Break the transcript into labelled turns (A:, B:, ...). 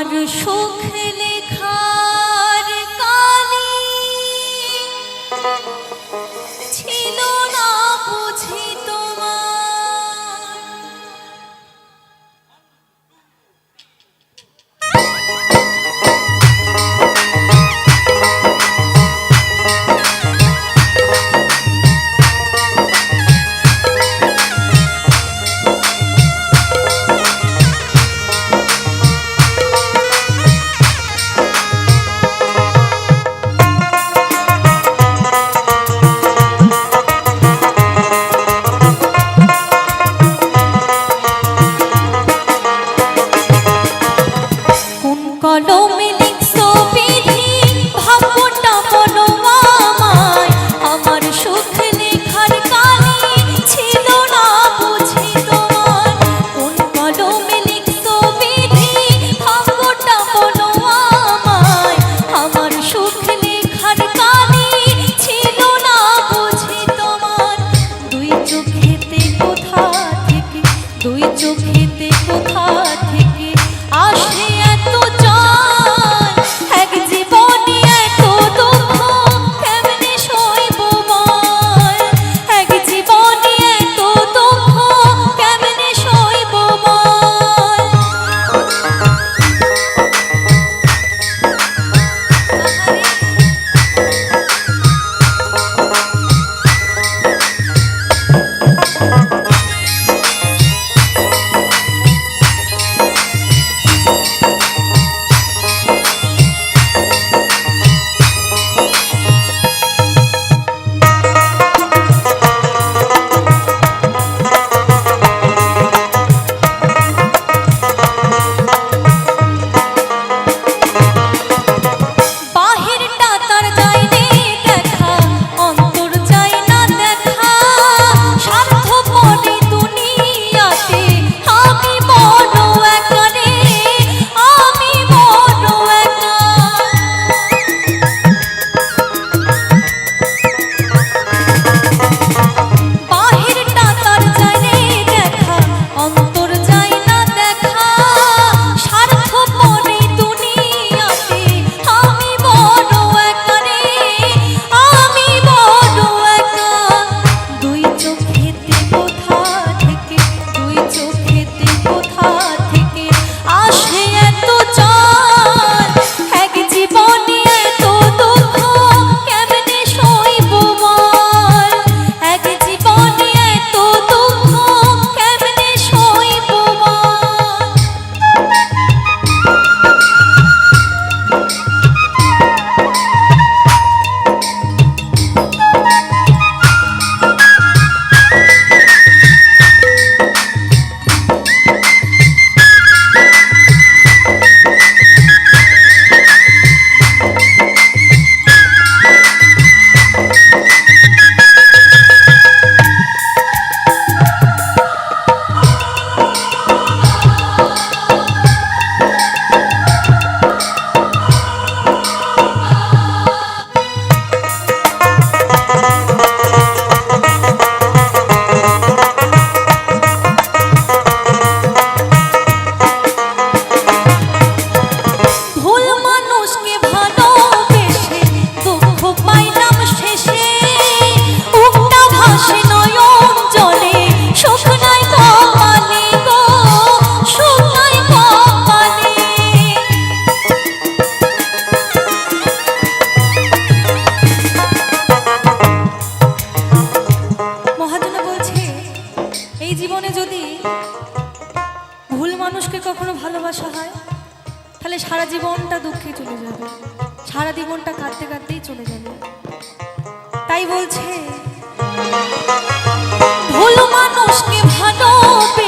A: আমার সুখ লেখার কালি ছিল না বুঝি তোমার। কলমে লিখছো বিধি ভাবটা বলো আমায়, আমার সুখ লেখার কালি ছিল না বুঝি তোমার। কোন কলমে লিখছো বিধি ভাবটা বলো আমায়, আমার সুখ লেখার কালি ছিল না বুঝি তোমার। দুই চোখেতে কোথা থেকে, দুই চোখেতে কোথা থেকে আসে এত জান, এক জীবনে এত দুঃখ কেমনে সইব বল, এক জীবনে এত দুঃখ কেমনে সইব বল। এই জীবনে যদি ভুল মানুষকে কখনো ভালোবাসা হয় তাহলে সারা জীবনটা দুঃখে চলে যাবে, সারা জীবনটা কাঁদতে কাঁদতেই চলে যাবে। তাই বলছে ভুল মানুষকে ভালোবেসে